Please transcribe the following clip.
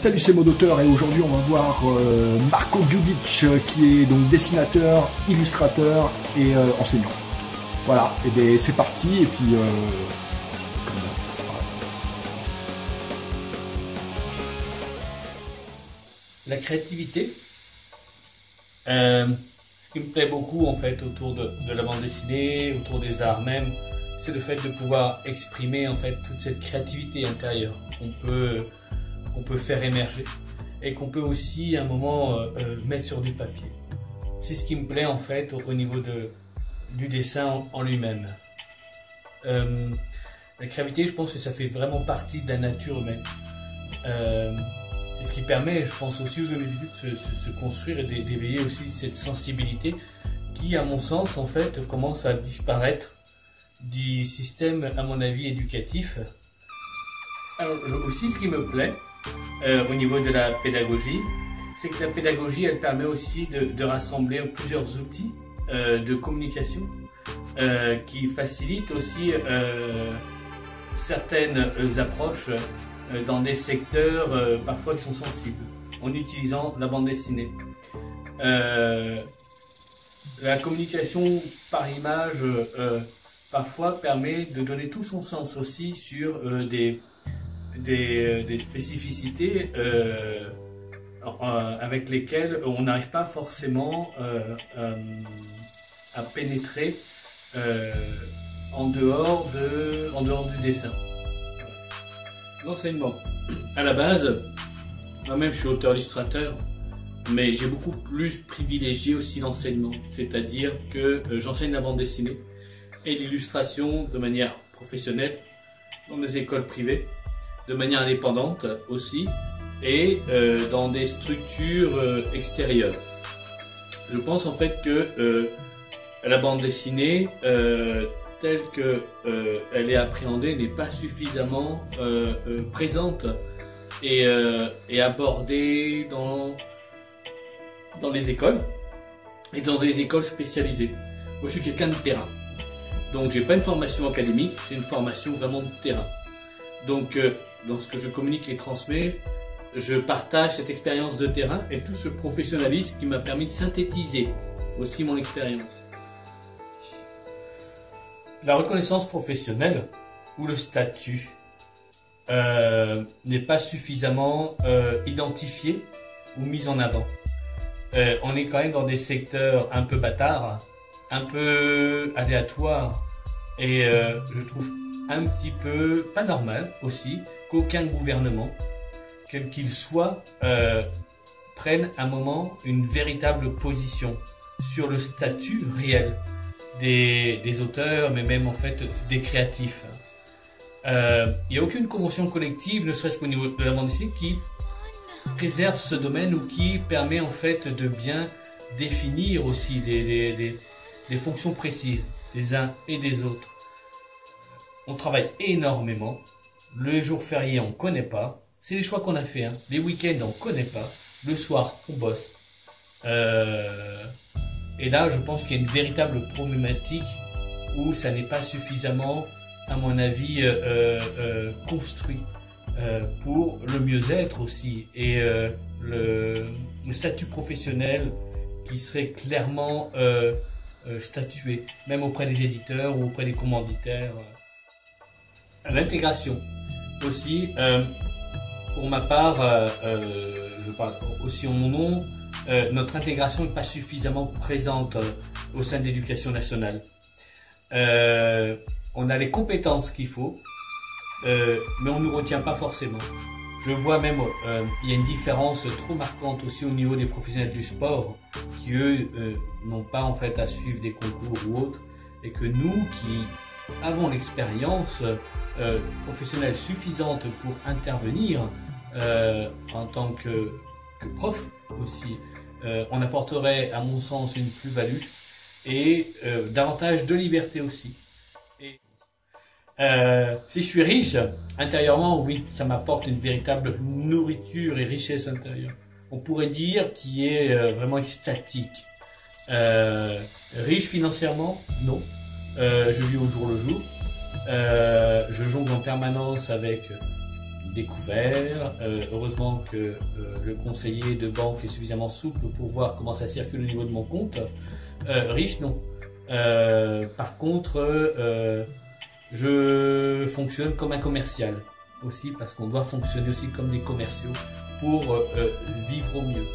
Salut, c'est Modoteur et aujourd'hui on va voir Marko Đudić qui est donc dessinateur, illustrateur et enseignant. Voilà, et bien c'est parti et puis comme d'hab, c'est pareil. La créativité, ce qui me plaît beaucoup en fait autour de la bande dessinée, autour des arts même, c'est le fait de pouvoir exprimer en fait toute cette créativité intérieure qu'on peut faire émerger et qu'on peut aussi à un moment mettre sur du papier. C'est ce qui me plaît en fait au niveau du dessin en lui-même. La créativité, je pense que ça fait vraiment partie de la nature humaine. C'est ce qui permet, je pense, aussi aux individus de se construire et d'éveiller aussi cette sensibilité qui, à mon sens, en fait, commence à disparaître du système, à mon avis, éducatif. Alors, aussi, ce qui me plaît au niveau de la pédagogie, c'est que la pédagogie, elle permet aussi de rassembler plusieurs outils de communication qui facilitent aussi certaines approches dans des secteurs parfois qui sont sensibles, en utilisant la bande dessinée. La communication par image parfois permet de donner tout son sens aussi sur des spécificités avec lesquelles on n'arrive pas forcément à pénétrer en dehors du dessin. L'enseignement. À la base, moi-même je suis auteur-illustrateur, mais j'ai beaucoup plus privilégié aussi l'enseignement, c'est-à-dire que j'enseigne la bande dessinée et l'illustration de manière professionnelle dans des écoles privées, de manière indépendante aussi, et dans des structures extérieures. Je pense en fait que la bande dessinée telle qu'elle est appréhendée n'est pas suffisamment présente et abordée dans les écoles et dans des écoles spécialisées. Moi je suis quelqu'un de terrain, donc j'ai pas une formation académique, c'est une formation vraiment de terrain. Donc dans ce que je communique et transmets, je partage cette expérience de terrain et tout ce professionnalisme qui m'a permis de synthétiser aussi mon expérience. La reconnaissance professionnelle ou le statut n'est pas suffisamment identifié ou mis en avant. On est quand même dans des secteurs un peu bâtards, un peu aléatoires et je trouve un petit peu pas normal aussi qu'aucun gouvernement, quel qu'il soit, prenne un moment une véritable position sur le statut réel des auteurs, mais même en fait des créatifs. Il n'y a aucune convention collective, ne serait-ce qu'au niveau de la bande dessinée, qui préserve ce domaine ou qui permet en fait de bien définir aussi des fonctions précises des uns et des autres. On travaille énormément, le jour férié on connaît pas, c'est les choix qu'on a fait, hein. Les week-ends on connaît pas, le soir on bosse. Et là, je pense qu'il y a une véritable problématique où ça n'est pas suffisamment, à mon avis, construit pour le mieux-être aussi et le statut professionnel qui serait clairement statué, même auprès des éditeurs ou auprès des commanditaires. L'intégration aussi, pour ma part, je parle aussi en mon nom. Notre intégration n'est pas suffisamment présente au sein de l'éducation nationale. On a les compétences qu'il faut, mais on ne nous retient pas forcément. Je vois même, il y a une différence trop marquante aussi au niveau des professionnels du sport, qui eux n'ont pas en fait à suivre des concours ou autres, et que nous qui avons l'expérience professionnelle suffisante pour intervenir en tant que prof aussi, on apporterait à mon sens une plus-value et davantage de liberté aussi. Et, si je suis riche, intérieurement, oui, ça m'apporte une véritable nourriture et richesse intérieure. On pourrait dire qu'il est vraiment extatique. Riche financièrement, non. Je vis au jour le jour. Je jongle en permanence avec découvert. Heureusement que le conseiller de banque est suffisamment souple pour voir comment ça circule au niveau de mon compte. Riche, non. Par contre, je fonctionne comme un commercial aussi, parce qu'on doit fonctionner aussi comme des commerciaux pour vivre au mieux.